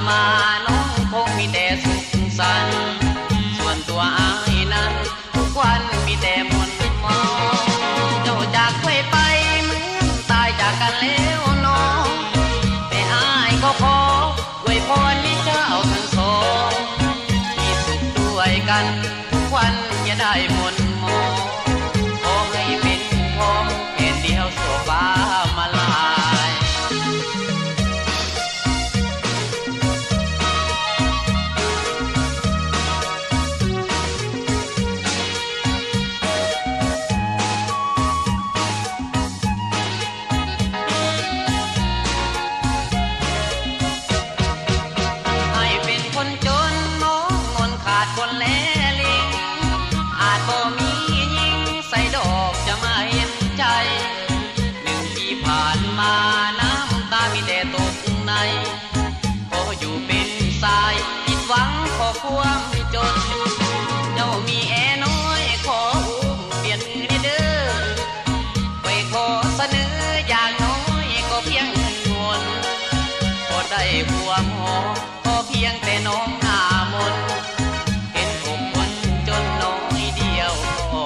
มาน้องคงมีแต่สุขสันต์ส่วนตัวอายนั้นทุกวันมีแต่มนมองเจ้าจากไปเหมือนตายจากกันแล้วน้องแต่อายก็ขออวยพรให้เจ้าทั้งสองมีสุขด้วยกันทุกวันอย่าได้มนมองขอให้เป็นพ้องแค่เดียวชั่วฟ้ามาลายคนจนน้องมนขาดคนแลลิงอาจบ่มียิ่งใส่ดอกจะมาเห็นใจ1 ปีผ่านมาน้ำตามีแต่ตกในขออยู่เป็นสายผิดหวังขอความจนเจ้ามีแอน้อยขออุ้มเปลี่ยนมือเด้อไปขอเสนออย่างน้อยก็เพียงเงินวนก็ได้บัวหอเพียงแต่น้องหน้ามนเป็นอกคนจนน้อยเดียวก็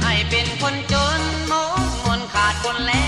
ให้เป็นคนจนน้องมนขาดคนแล้ว